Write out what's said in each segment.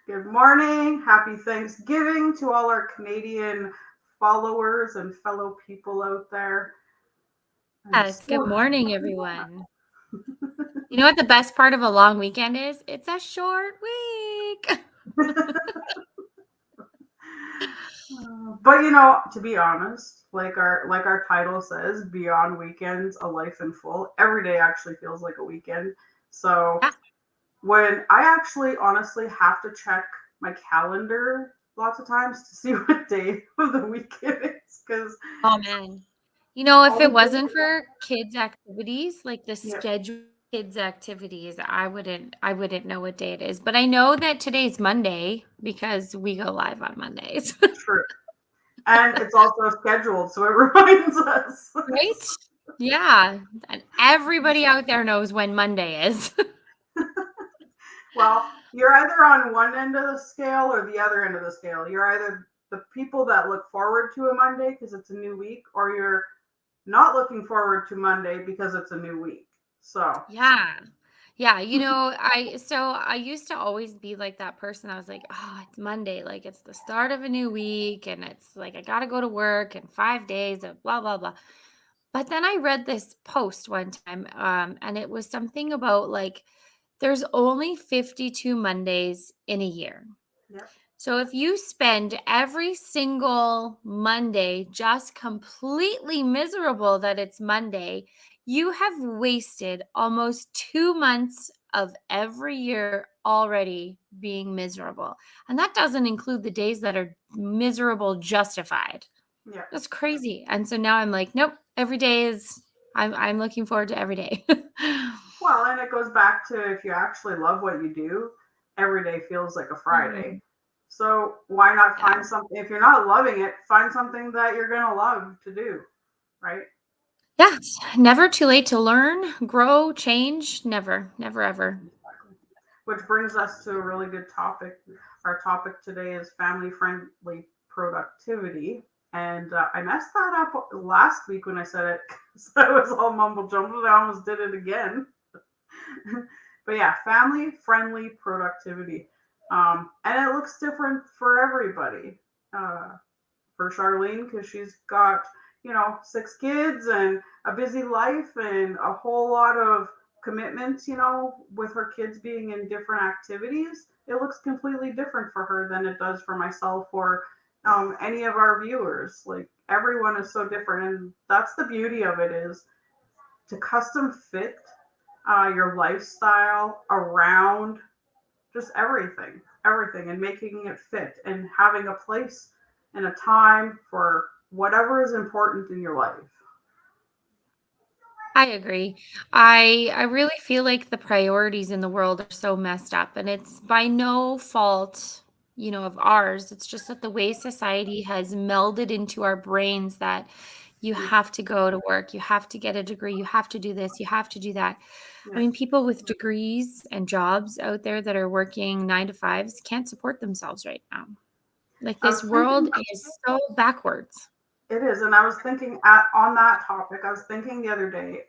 Good morning. Happy Thanksgiving to all our Canadian followers and fellow people out there. I'm Yes, good so morning, everyone. You know what the best part of a long weekend is? It's a short week. but to be honest, like our title says, beyond weekends, a life in full. Every day actually feels like a weekend. So Yeah. when I actually honestly have to check my calendar lots of times to see what day of the week it is, because Oh man. If all the it days, wasn't for kids' activities, like the yeah, scheduled kids' activities, I wouldn't know what day it is. But I know that today's Monday because we go live on Mondays. true. And it's also scheduled, so it reminds us. Right? Yeah. And everybody out there knows when Monday is. Well, you're either on one end of the scale or the other end of the scale. You're either the people that look forward to a Monday because it's a new week, or you're not looking forward to Monday because it's a new week. So, Yeah. Yeah, I used to always be like that person. I was like, "Oh, it's Monday, like it's the start of a new week and it's like I got to go to work in 5 days of blah blah blah." But then I read this post one time and it was something about like there's only 52 Mondays in a year. yeah, So if you spend every single Monday just completely miserable that it's Monday, you have wasted almost 2 months of every year already being miserable. And that doesn't include the days that are miserable justified. yeah. That's crazy. And so now I'm like, nope, every day is I'm looking forward to every day. Well, and it goes back to if you actually love what you do, every day feels like a Friday. Mhm. So, why not Yeah. find something? If you're not loving it, find something that you're going to love to do, right? Yeah, it's never too late to learn, grow, change. Never, never, ever. Exactly. Which brings us to a really good topic. Our topic today is family friendly productivity. And I messed that up last week when I said it because I was all mumble jumbled. I almost did it again. But yeah, family friendly productivity. And it looks different for everybody. Uh, for Charlene, because she's got, 6 kids and a busy life and a whole lot of commitments, with her kids being in different activities. It looks completely different for her than it does for myself or any of our viewers. Like everyone is so different, and that's the beauty of it is to custom fit your lifestyle around just everything, and making it fit and having a place and a time for whatever is important in your life. I agree. I really feel like the priorities in the world are so messed up and it's by no fault, of ours. It's just that the way society has melded into our brains that you Yeah, have to go to work, you have to get a degree, you have to do this, you have to do that. I yeah, mean, people with degrees and jobs out there that are working 9 to 5s can't support themselves right now. Like I this was world thinking is so backwards. it is, and I was thinking on that topic. I was thinking the other day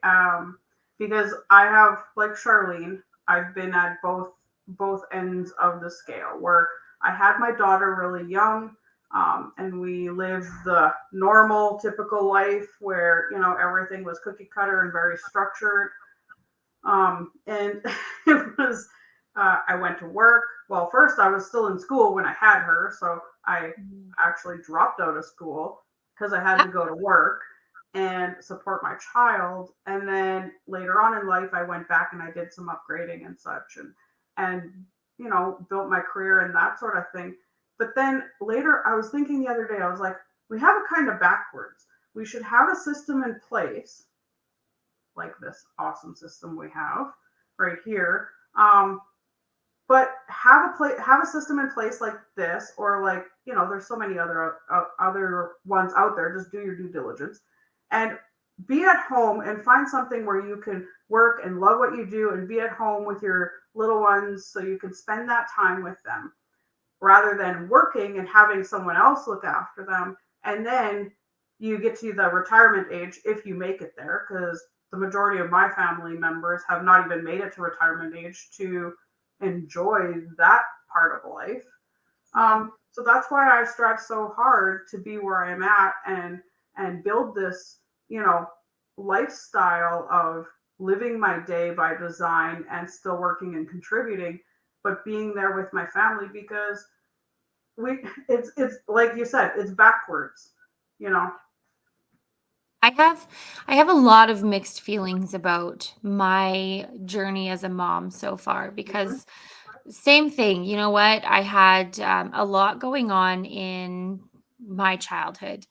because I have, like Charlene, I've been at both ends of the scale where I had my daughter really young. And we lived the normal, typical life where everything was cookie cutter and very structured. And it was, I went to work. Well, first I was still in school when I had her, so I Mhm. actually dropped out of school because I had Yeah. to go to work and support my child. And then later on in life, I went back and I did some upgrading and such, and built my career and that sort of thing. But then later, I was thinking the other day, I was like, we have it kind of backwards. We should have a system in place like this awesome system we have right here. But have a system in place like this, or like there's so many other ones out there. Just do your due diligence and be at home and find something where you can work and love what you do and be at home with your little ones so you can spend that time with them rather than working and having someone else look after them. And then you get to the retirement age if you make it there, because the majority of my family members have not even made it to retirement age to enjoy that part of life. Yeah. So that's why I strive so hard to be where I'm at and build this, you know, lifestyle of living my day by design and still working and contributing, but being there with my family because we it's like you said, it's backwards, you know. I have I have a lot of mixed feelings about my journey as a mom so far Mhm. because same thing, you know what? I had a lot going on in my childhood.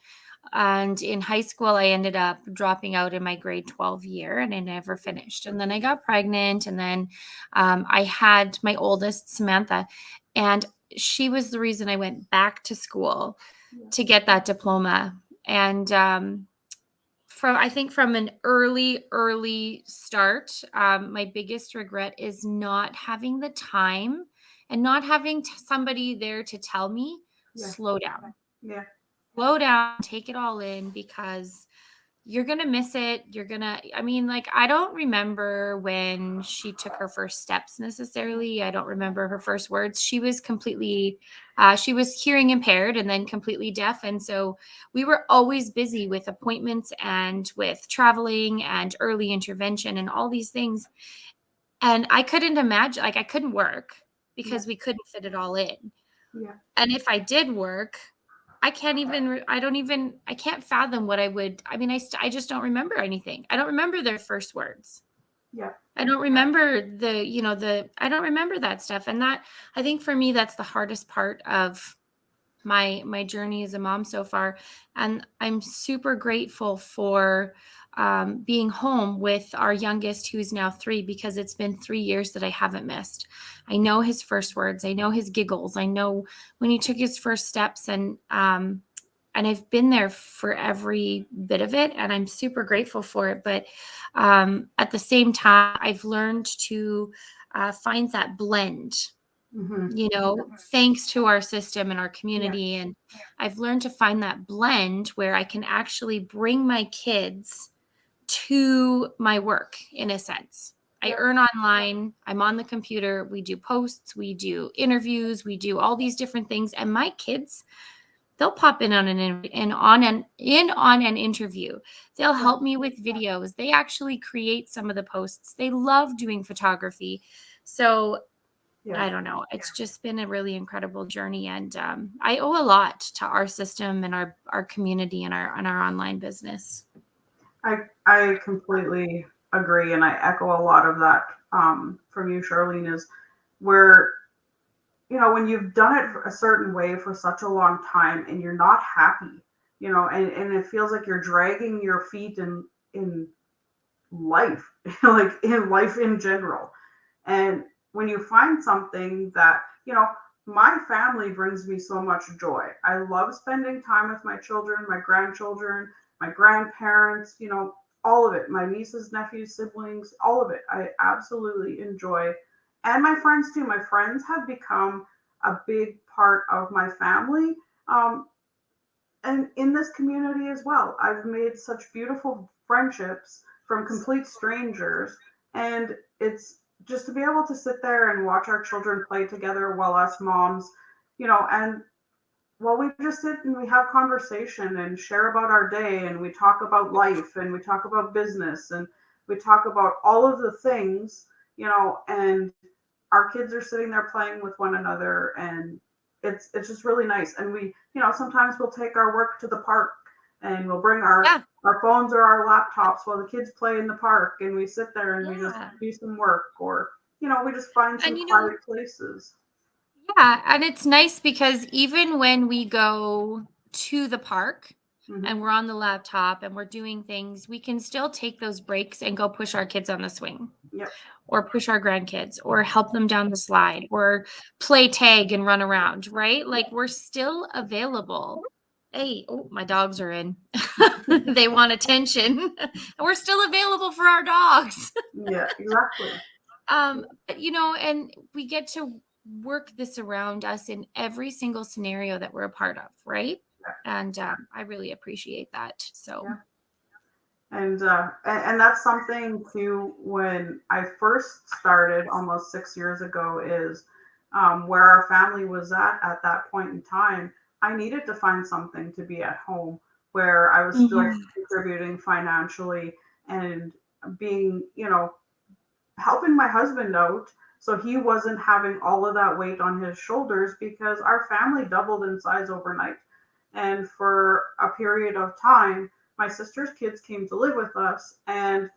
And in high school, I ended up dropping out in my grade 12 year and I never finished. And then I got pregnant. And then I had my oldest, Samantha, and she was the reason I went back to school Yeah. to get that diploma. And I think from an early start, my biggest regret is not having the time and not having somebody there to tell me, Yeah. slow down, Yeah. slow down, take it all in because you're gonna miss it. I mean, like, I don't remember when she took her first steps necessarily. I don't remember her first words. She was hearing impaired and then completely deaf. And so we were always busy with appointments and with traveling and early intervention and all these things. And I couldn't imagine, like, I couldn't work Yeah. because we couldn't fit it all in. Yeah. And if I did work, I can't fathom what I would I mean, I just don't remember anything. I don't remember their first words. Yeah. I don't remember I don't remember that stuff, and that I think for me, that's the hardest part of my journey as a mom so far, and I'm super grateful for, being home with our youngest, who's now 3, because it's been 3 years that I haven't missed. I know his first words, I know his giggles, I know when he took his first steps, and I've been there for every bit of it, and I'm super grateful for it, but, at the same time, I've learned to, find that blend, Hmm. thanks to our system and our Yeah. community. And I've learned to find that blend where I can actually bring my kids to my work in a sense. I Yeah. earn online, I'm on the computer, we do posts, we do interviews, we do all these different things. And my kids, they'll pop in on an interview. They'll Yeah. help me with videos. They actually create some of the posts. They love doing photography. So Yeah. I don't know. It's just been a really incredible journey, and I owe a lot to our system and our community and our online business. I completely agree, and I echo a lot of that from you, Charlene. Is where when you've done it a certain way for such a long time and you're not happy, and it feels like you're dragging your feet in life, like in life in general. And when you find something that, my family brings me so much joy. I love spending time with my children, my grandchildren, my grandparents, all of it, my nieces, nephews, siblings, all of it. I absolutely enjoy. And my friends too. My friends have become a big part of my family. Um, and in this community as well. I've made such beautiful friendships from complete strangers, and it's just to be able to sit there and watch our children play together while us moms, and while we just sit and we have conversation and share about our day and we talk about life and we talk about business and we talk about all of the things, and our kids are sitting there playing with one another, and it's just really nice. And we, sometimes we'll take our work to the park and we'll bring Yeah, our phones or our laptops while the kids play in the park, and we sit there and we just yeah, do some work, or we just find some and quiet places. yeah, and it's nice because even when we go to the park Hmm. and we're on the laptop and we're doing things, we can still take those breaks and go push our kids on the swing, Yep. or push our grandkids, or help them down the slide, or play tag and run around, right? Like, we're still available. Hey, oh, my dogs are in. They want attention. And we're still available for our dogs. Yeah, exactly. But and we get to work this around us in every single scenario that we're a part of, right? Yeah. And I really appreciate that. So Yeah. And that's something too. When I first started almost 6 years ago, is where our family was at that point in time. I needed to find something to be at home where I was still Mhm. contributing financially and being, helping my husband out, so he wasn't having all of that weight on his shoulders, because our family doubled in size overnight. And for a period of time, my sister's kids came to live with us, and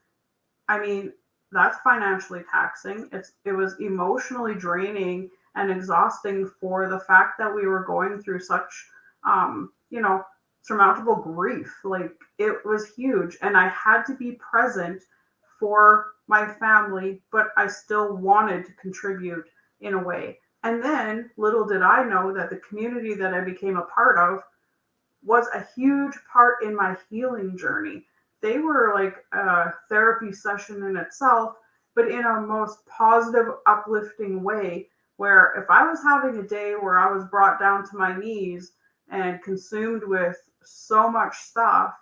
I mean, that's financially taxing. It was emotionally draining and exhausting, for the fact that we were going through such um, you know, surmountable grief. Like, it was huge, and I had to be present for my family, but I still wanted to contribute in a way. And then little did I know that the community that I became a part of was a huge part in my healing journey. They were like a therapy session in itself, but in a most positive, uplifting way. Where if I was having a day where I was brought down to my knees and consumed with so much stuff,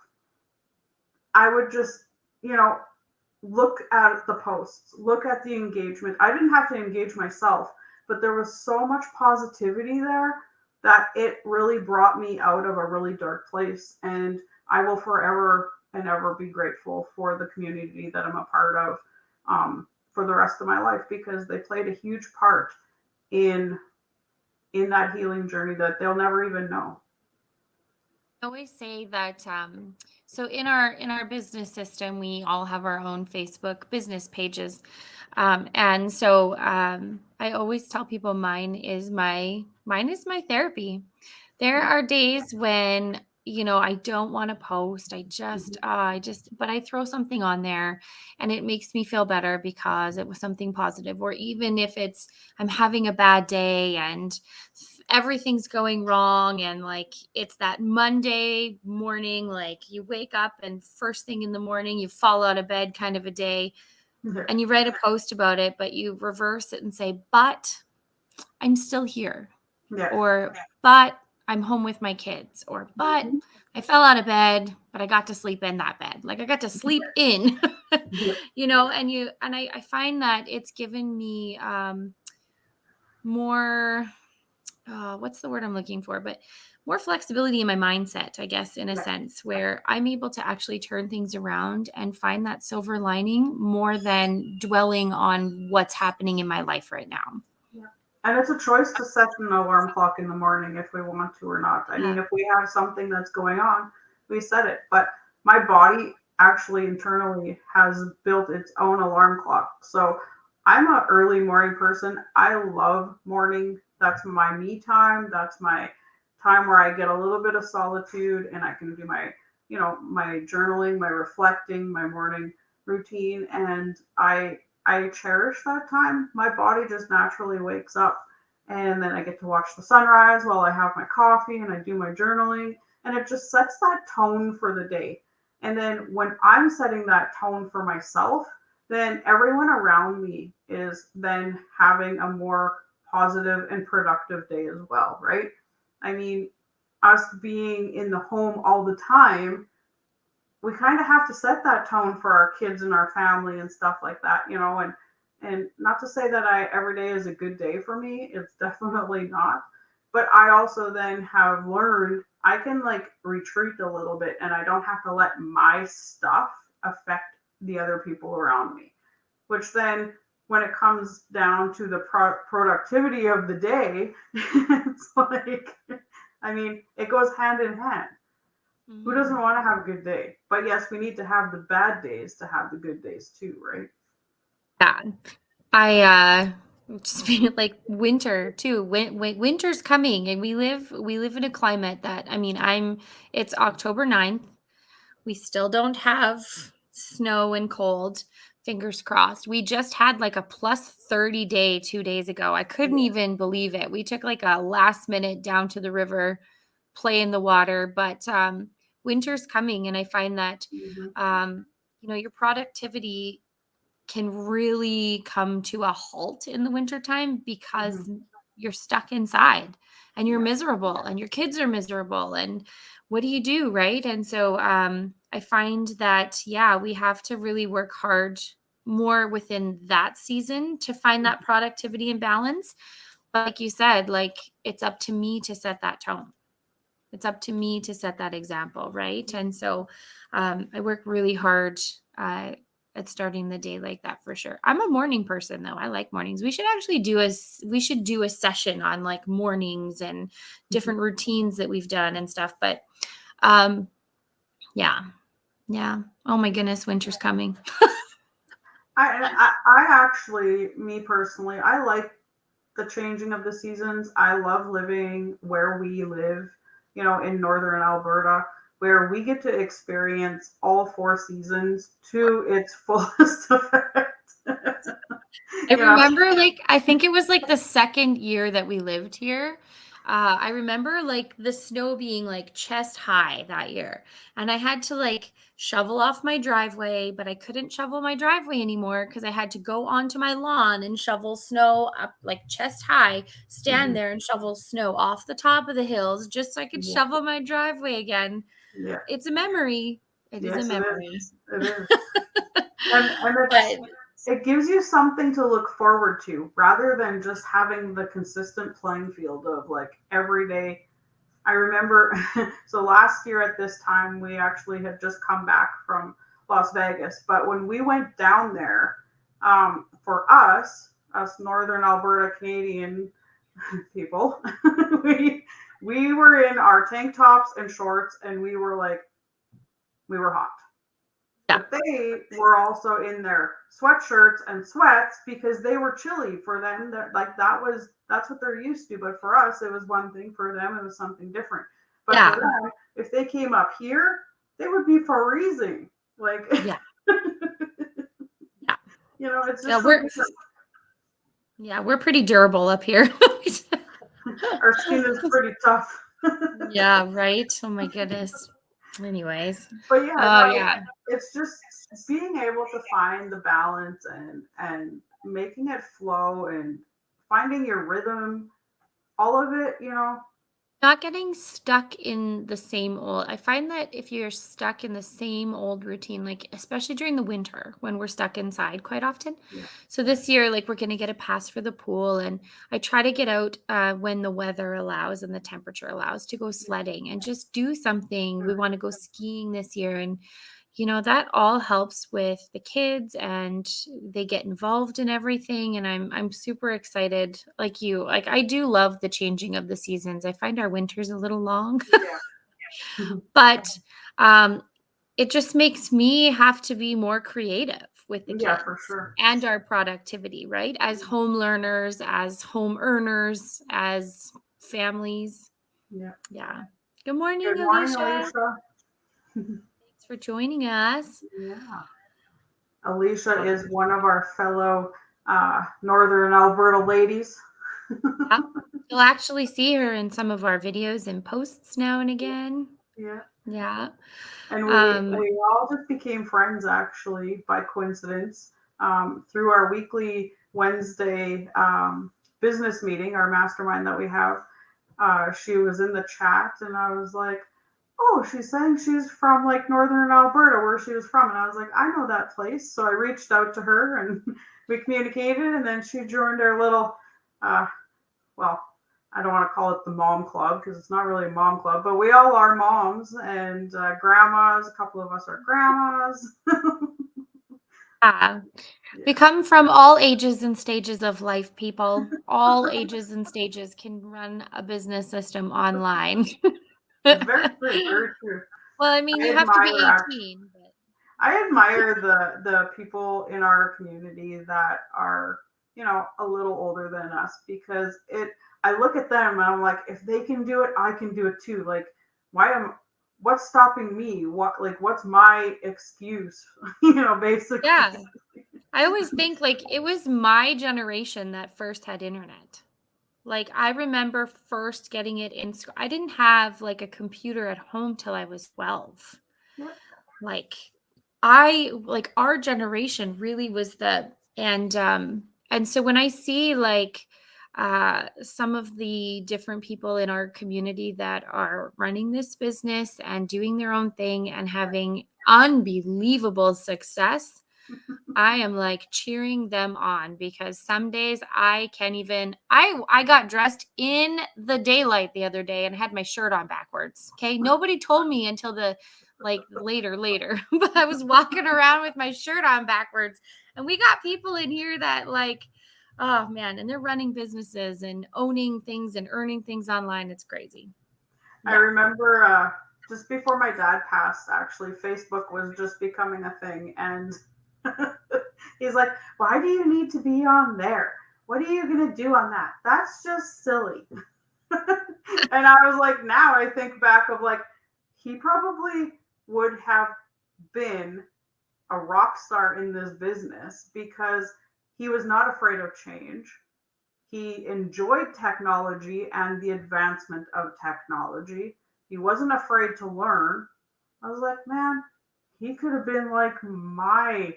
I would just, you know, look at the posts, look at the engagement. I didn't have to engage myself, but there was so much positivity there that it really brought me out of a really dark place. And I will forever and ever be grateful for the community that I'm a part of, for the rest of my life, because they played a huge part in in that healing journey that they'll never even know. I always say that so in our business system, we all have our own Facebook business pages. And so I always tell people mine is my therapy. There Yeah. are days when, I don't want to post. Mhm. But I throw something on there and it makes me feel better because it was something positive. Or even if I'm having a bad day and everything's going wrong, and like it's that Monday morning, like you wake up and first thing in the morning, you fall out of bed kind of a day, Yeah. and you write a post about it, but you reverse it and say, but I'm still here, Yeah. or but I'm home with my kids, or but Mhm. I fell out of bed, but I got to sleep in that bed. Like I got to sleep in, Yeah. and I find that it's given me more, what's the word I'm looking for? But more flexibility in my mindset, I guess, in a Yeah. sense, where I'm able to actually turn things around and find that silver lining more than dwelling on what's happening in my life right now. Yeah. And it's a choice to set an alarm clock in the morning if we want to or not. I Yeah. mean, if we have something that's going on, we set it. But my body actually internally has built its own alarm clock. So I'm an early morning person. I love morning. That's my me time. That's my time where I get a little bit of solitude and I can do my journaling, my reflecting, my morning routine. And I cherish that time. My body just naturally wakes up, and then I get to watch the sunrise while I have my coffee and I do my journaling, and it just sets that tone for the day. And then when I'm setting that tone for myself, then everyone around me is then having a more positive and productive day as well, right? I mean, us being in the home all the time, we kind of have to set that tone for our kids and our family and stuff like that. And not to say that I every day is a good day for me, it's definitely not. But I also then have learned I can like retreat a little bit, and I don't have to let my stuff affect the other people around me. Which then, when it comes down to the productivity of the day, it's like, I mean, it goes hand in hand. Who doesn't Mhm. want to have a good day? But yes, we need to have the bad days to have the good days too, right? Yeah. I just feel like winter too. Winter's coming, and we live in a climate that, I mean, it's October 9th. We still don't have snow and cold. Fingers crossed. We just had like a plus 30 day 2 days ago. I couldn't Yeah. even believe it. We took like a last minute down to the river, play in the water, but winter's coming, and I find that Hmm. your productivity can really come to a halt in the wintertime Hmm. because you're stuck inside and you're Yeah. miserable and your kids are miserable, and what do you do, right? And so I find that, yeah, we have to really work hard more within that season to find that productivity and balance. But like you said, like it's up to me to set that tone. It's up to me to set that example, right? And so I work really hard uh, at starting the day like that for sure. I'm a morning person though. I like mornings. We should actually we should do a session on like mornings and different routines that we've done and stuff. But um, yeah, yeah. Oh my goodness, winter's coming. I actually, me personally, I like the changing of the seasons. I love living where we live, in northern Alberta, where we get to experience all four seasons to its fullest effect. I you know, remember, like, I think it was like the second year that we lived here. I remember like the snow being like chest high that year. And I had to like shovel off my driveway, but I couldn't shovel my driveway anymore because I had to go onto my lawn and shovel snow up like chest high, stand Mhm. there and shovel snow off the top of the hills just so I could Yeah, shovel my driveway again. yeah, It's a memory. It is a yes, it is. memory. It is, and But it gives you something to look forward to rather than just having the consistent playing field of like every day. I remember, so last year at this time, we actually had just come back from Las Vegas. But when we went down there, for us Northern Alberta Canadian people, we were in our tank tops and shorts, and we were like, we were hot. yeah, But they were also in their sweatshirts and sweats because they were chilly for them. That like that's what they're used to. But for us, it was one thing. For them, it was something different. But for yeah, them, if they came up here, they would be freezing. Like yeah, yeah. it's Yeah, just so different. we're pretty durable up here. Our skin is pretty tough. Yeah, right. Oh my goodness. Anyways. But yeah, Oh no, yeah. it's just being able to find the balance and making it flow and finding your rhythm, all of it. Not getting stuck in the same old. I find that if you're stuck in the same old routine, like especially during the winter when we're stuck inside quite often. Yeah. So this year, like we're going to get a pass for the pool, and I try to get out when the weather allows and the temperature allows to go sledding and just do something. We want to go skiing this year, and that all helps with the kids and they get involved in everything, and I'm super excited like you. Like I do love the changing of the seasons. I find our winters a little long, Yeah. but um it just makes me have to be more creative with the Yeah, for kids sure. and our productivity, right? As home learners, as home earners, as families. Yeah. Yeah. Good morning, Good morning, Alicia. Alicia. Thanks for joining us. Yeah. Alicia is one of our fellow Northern Alberta ladies. Yeah. You'll actually see her in some of our videos and posts now and again. Yeah. Yeah. And we Um, we all just became friends actually by coincidence through our weekly Wednesday business meeting, our mastermind that we have. She was in the chat, and I was like, "Oh, she's saying she's from like northern Alberta, where she was from." And I was like, "I know that place." So I reached out to her, and we communicated, and then she joined our little uh, well, I don't want to call it the mom club because it's not really a mom club, but we all are moms and grandmas. A couple of us are grandmas. yeah. We Yeah, come from all ages and stages of life, people. All ages and stages can run a business system online. very true, very true. Well, I mean, I you have to admire be actually. 18, but I admire the people in our community that are a little older than us because it. I look at them and I'm like, if they can do it, I can do it too. Like, why am what's stopping me? What's my excuse? Basically. yeah. I always think like it was my generation that first had internet. Like I remember first getting it in school. I didn't have like a computer at home till I was 12. Yeah. Like I like our generation really was the and so when I see like some of the different people in our community that are running this business and doing their own thing and having unbelievable success. I am like cheering them on because some days I can't even I got dressed in the daylight the other day and had my shirt on backwards. Okay? Nobody told me until the like later, but I was walking around with my shirt on backwards. And we got people in here that like, oh man, and they're running businesses and owning things and earning things online. It's crazy. I Yeah. remember just before my dad passed, actually, Facebook was just becoming a thing. And he's like, why do you need to be on there? What are you going to do on that? That's just silly. And I was like, now I think back of like, he probably would have been a rock star in this business because he was not afraid of change. He enjoyed technology and the advancement of technology. He wasn't afraid to learn. I was like, man, he could have been like my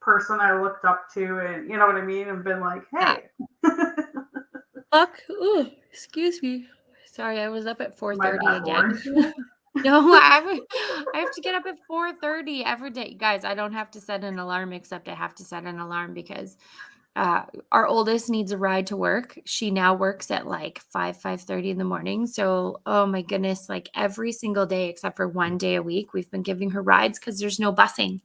person I looked up to, and you know what I mean, and been like, Yeah. hey, Fuck. Ooh, excuse me. Sorry, I was up at am I 4:30 that boring again. today? No, I have to get up at 4:30 every day. Guys, I don't have to set an alarm except I have to set an alarm because our oldest needs a ride to work. She now works at like 5:30 in the morning. So, oh my goodness, like every single day except for one day a week, we've been giving her rides because there's no busing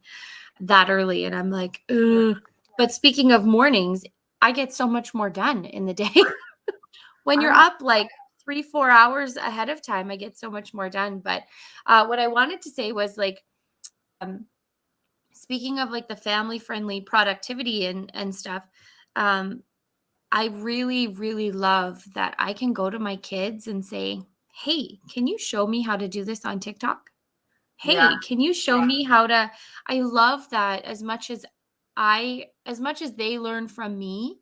that early. And I'm like, ugh. But speaking of mornings, I get so much more done in the day. When I you're know. up like 3-4 hours ahead of time, I get so much more done. But what I wanted to say was like, um, speaking of like the family friendly productivity and stuff, um, I really, really love that I can go to my kids and say, hey, can you show me how to do this on TikTok? Yeah, Hey, can you show me how to? I love that as much as they learn from me,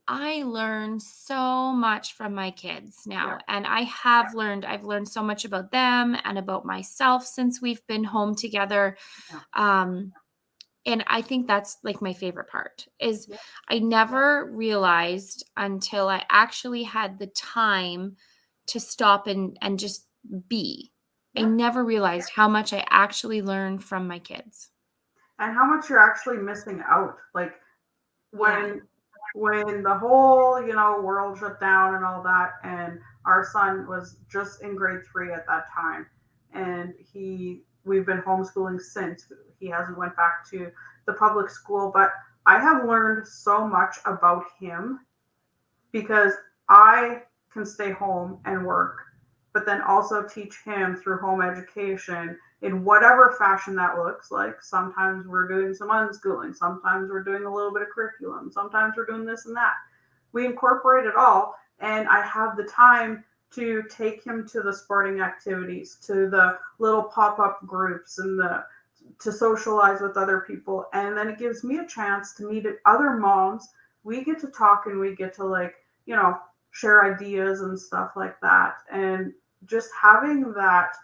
I learn so much from my kids yeah, now. And I've learned so much about them and about myself since we've been home together. yeah, Um, and I think that's like my favorite part is yeah, I never realized until I actually had the time to stop and just be. I yeah. never realized how much I actually learned from my kids. And how much you're actually missing out. Like Yeah. when the whole world shut down and all that, and our son was just in grade 3 at that time, and we've been homeschooling since. He hasn't went back to the public school, but I have learned so much about him because I can stay home and work, but then also teach him through home education in whatever fashion that looks like. Sometimes we're doing some unschooling, sometimes we're doing a little bit of curriculum, sometimes we're doing this and that. We incorporate it all, and I have the time to take him to the sporting activities, to the little pop-up groups, and the to socialize with other people, and then it gives me a chance to meet other moms. We get to talk and we get to like share ideas and stuff like that, and just having that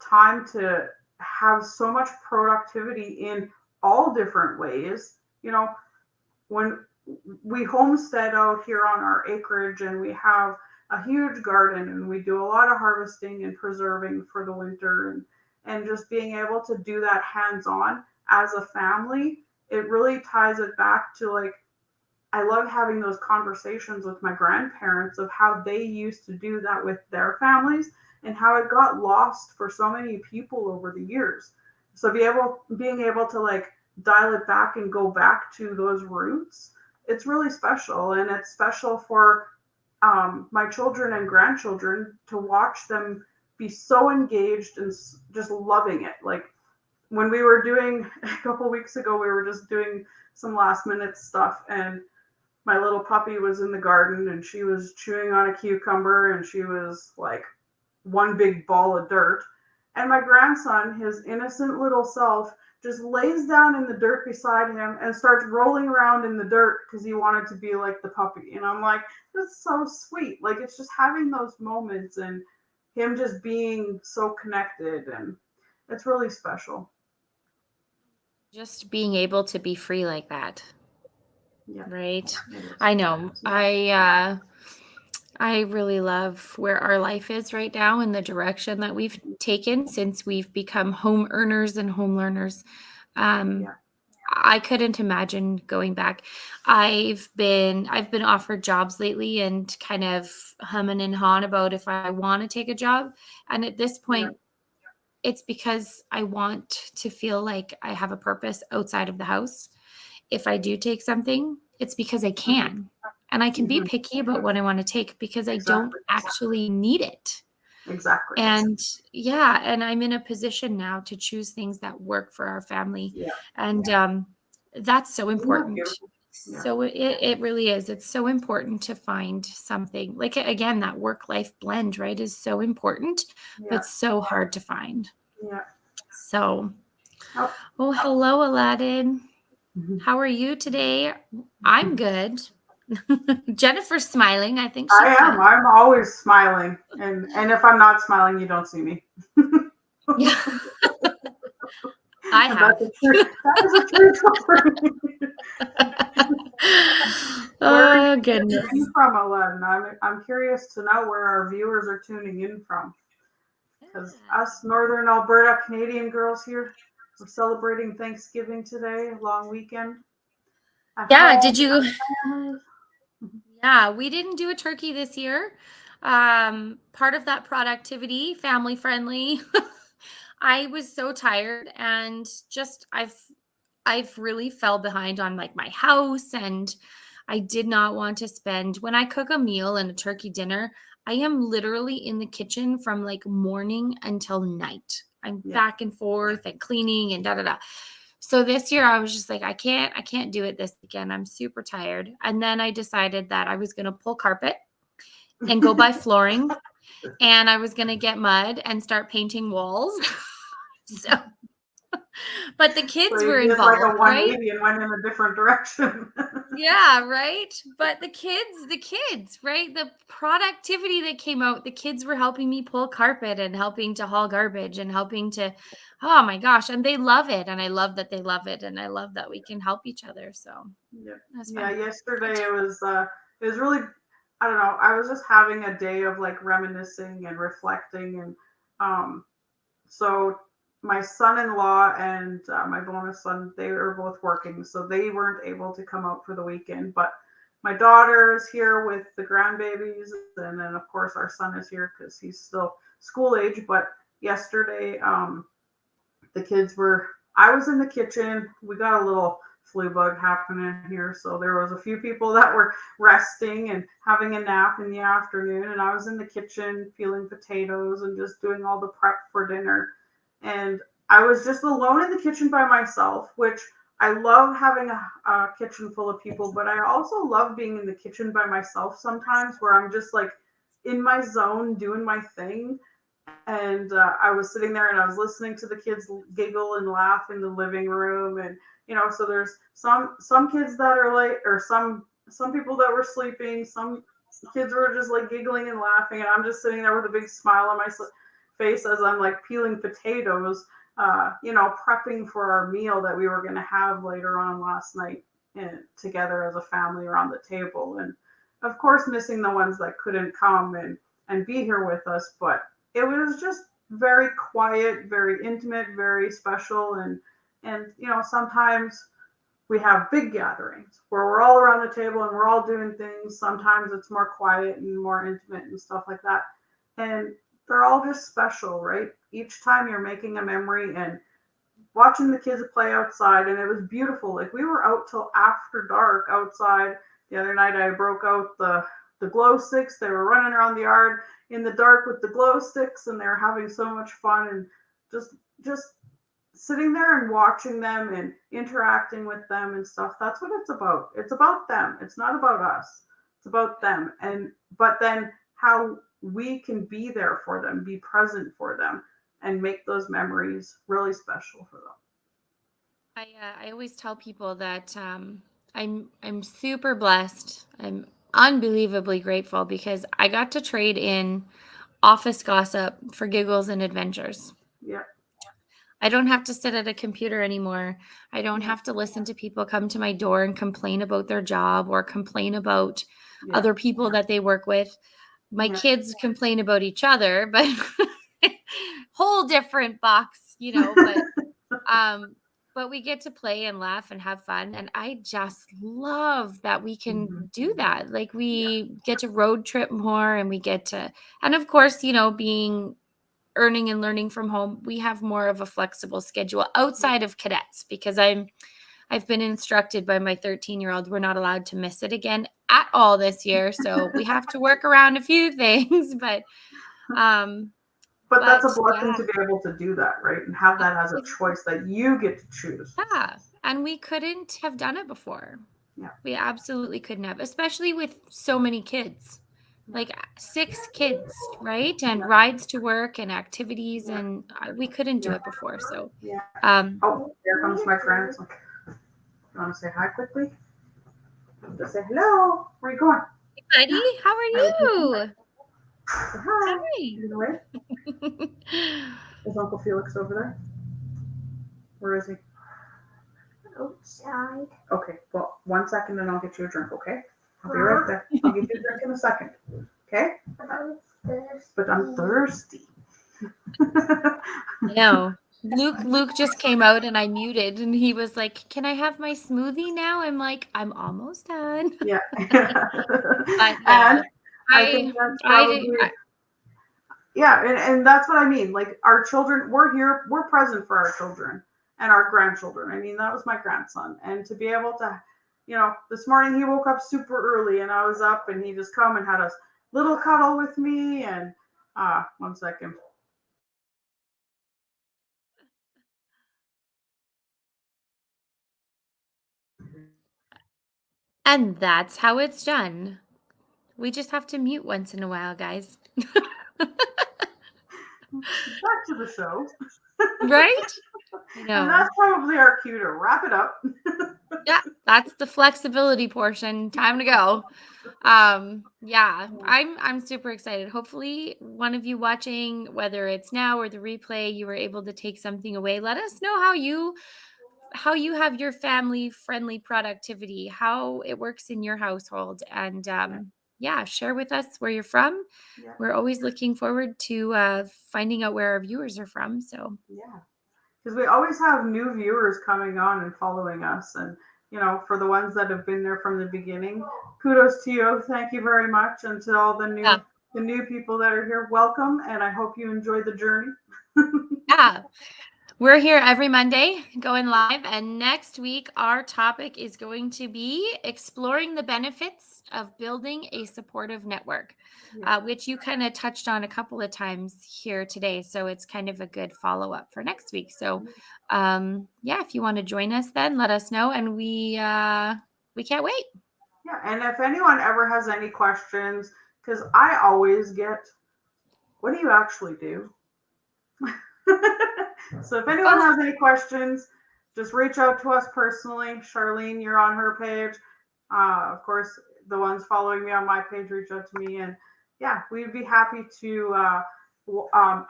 time to have so much productivity in all different ways. When we homestead out here on our acreage, and we have a huge garden, and we do a lot of harvesting and preserving for the winter, and just being able to do that hands on as a family, it really ties it back to like I love having those conversations with my grandparents of how they used to do that with their families and how it got lost for so many people over the years. So being able to like dial it back and go back to those roots, it's really special, and it's special for my children and grandchildren to watch them be so engaged and just loving it. Like when we were doing a couple weeks ago, we were just doing some last minute stuff, and my little puppy was in the garden, and she was chewing on a cucumber, and she was like one big ball of dirt. And my grandson, his innocent little self, just lays down in the dirt beside him and starts rolling around in the dirt because he wanted to be like the puppy. And I'm like, that's so sweet. Like it's just having those moments and him just being so connected, and it's really special. Just being able to be free like that. Yeah, Right. it is. I know. I really love where our life is right now and the direction that we've taken since we've become home earners and home learners. Um, Yeah. I couldn't imagine going back. I've been offered jobs lately and kind of humming and hawing about if I want to take a job. And at this Yeah. point, it's because I want to feel like I have a purpose outside of the house. If I do take something, it's because I Hmm. can. And I can be Hmm. picky about what I want to take because I don't Exactly. actually need it. Exactly. And yeah, and I'm in a position now to choose things that work for our family. Yeah. And that's so Isn't that important. beautiful? Yeah. So it really is. It's so important to find something like again, that work life blend, right, is so important, Yeah. but so hard to find. Yeah. So, Oh. oh, hello, Aladdin. Mhm. How are you today? I'm good. Jennifer's smiling. I think I she's am. good. I'm always smiling, and if I'm not smiling, you don't see me. Yeah, I And that's have. a true. That is a true story. Where are you Oh, tuning in goodness. from, Aladdin? I'm curious to know where our viewers are tuning in from, because us Northern Alberta Canadian girls here, we're celebrating Thanksgiving today, a long weekend at Yeah, home did with you? our families. Yeah, we didn't do a turkey this year. Part of that productivity, family friendly. I was so tired and just I've really fell behind on like my house and I did not want to spend when I cook a meal and a turkey dinner, I am literally in the kitchen from like morning until night. I'm Yeah, back and forth and cleaning and da da da. So this year I was just like I can't do it this weekend. I'm super tired. And then I decided that I was going to pull carpet and go buy flooring and I was going to get mud and start painting walls. So but the so kids you were did like involved, a right? 180 and went in a different direction. Yeah, right? But the kids, right? The productivity that came out, the kids were helping me pull carpet and helping to haul garbage and helping to oh my gosh, and they love it and I love that they love it and I love that we can help each other. So, Yeah, that's yeah. fun. Yesterday it was really, I don't know. I was just having a day of like reminiscing and reflecting, and um, so my son-in-law and my bonus son, they were both working, so they weren't able to come out for the weekend. But my daughter is here with the grandbabies, and then of course our son is here because he's still school age. But yesterday, the kids were I was in the kitchen. We got a little flu bug happening here, so there was a few people that were resting and having a nap in the afternoon, and I was in the kitchen peeling potatoes and just doing all the prep for dinner. And I was just alone in the kitchen by myself, which I love having a kitchen full of people, but I also love being in the kitchen by myself sometimes where I'm just like in my zone doing my thing. And I was sitting there and I was listening to the kids giggle and laugh in the living room, and so there's some kids that are like, or some people that were sleeping, some kids were just like giggling and laughing, and I'm just sitting there with a big smile on my face as I'm like peeling potatoes, prepping for our meal that we were going to have later on last night, together as a family around the table, and of course missing the ones that couldn't come and be here with us, but it was just very quiet, very intimate, very special, and sometimes we have big gatherings where we're all around the table and we're all doing things. Sometimes it's more quiet and more intimate and stuff like that. And they're all just special, right? Each time you're making a memory and watching the kids play outside, and it was beautiful. Like we were out till after dark outside. The other night I broke out the glow sticks. They were running around the yard in the dark with the glow sticks, and they were having so much fun, and just sitting there and watching them and interacting with them and stuff. That's what it's about. It's about them. It's not about us. It's about them. And but then how we can be there for them, be present for them, and make those memories really special for them. I always tell people that I'm super blessed. I'm unbelievably grateful because I got to trade in office gossip for giggles and adventures. Yeah. I don't have to sit at a computer anymore. I don't Yeah. have to listen to people come to my door and complain about their job or complain about Yeah. other people that they work with. My Yeah. kids complain about each other, but whole different box, um but we get to play and laugh and have fun, and I just love that we can Mhm. do that. Like, Yeah. we get to road trip more, and we get to, and of course, being earning and learning from home, we have more of a flexible schedule Yeah. outside of cadets, because I've been instructed by my 13-year-old we're not allowed to miss it again at all this year. So we have to work around a few things, um But that's a but blessing yeah, to be able to do that, right? And have that as a ex- choice that you get to choose. yeah, and we couldn't have done it before. Yeah. We absolutely couldn't have, especially with so many kids. Yeah. Like, 6 kids, right? And Yeah. rides to work and activities, Yeah. and we couldn't do Yeah. it before. So, Yeah. um Oh, here comes my friend. It's like, you want to say hi quickly? Just say hello. Where are you going? buddy, how are Hi with people. you? Say hi. Hi. Get away. Is Uncle Felix over there? Where is he? Outside. Okay. Well, 1 second and I'll get you a drink, okay? I'll be right there. I'll get you a drink in a second. Okay? But I'm thirsty. I know. Luke just came out and I muted, and he was like, "Can I have my smoothie now?" I'm like, "I'm almost done." Yeah. But And yeah, I think I that's I did. probably, yeah, and that's what I mean. Like our children, we're here, we're present for our children and our grandchildren. I mean, that was my grandson. And to be able to, this morning he woke up super early and I was up and he just come and had a little cuddle with me and 1 second. And that's how it's done. We just have to mute once in a while, guys. Back to the show. Right? I And know. that's probably our cue to wrap it up. Yeah, that's the flexibility portion. Time to go. Yeah, I'm super excited. Hopefully one of you watching, whether it's now or the replay, you were able to take something away. Let us know how you have your family friendly productivity, how it works in your household, and Yeah, yeah, share with us where you're from. yeah, We're always looking forward to finding out where our viewers are from. So yeah. Because we always have new viewers coming on and following us. And, for the ones that have been there from the beginning, kudos to you. Thank you very much. And to all yeah, the new people that are here, welcome. And I hope you enjoy the journey. yeah. We're here every Monday going live, and next week our topic is going to be exploring the benefits of building a supportive network, Yeah. which you kind of touched on a couple of times here today. So it's kind of a good follow up for next week. So, yeah, if you want to join us, then let us know, and we can't wait. Yeah. And if anyone ever has any questions, because I always get, what do you actually do? So if anyone Oh, has any questions, just reach out to us personally. Charlene, you're on her page. Of course, the ones following me on my page, reach out to me. And yeah, we'd be happy to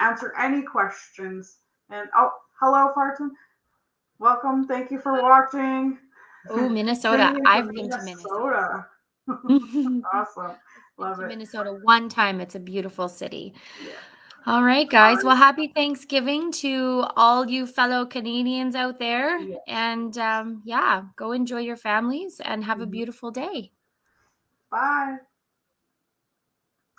answer any questions. And oh, hello, Farton. Welcome. Thank you for watching. oh, Minnesota! Tuning in I've from been to Minnesota. Minnesota. Awesome. Been Love to it. Minnesota one time. It's a beautiful city. Yeah. All right, All guys. Well, right. happy Thanksgiving to all you fellow Canadians out there. Yeah. And yeah, go enjoy your families and have a Mhm. beautiful day. Bye.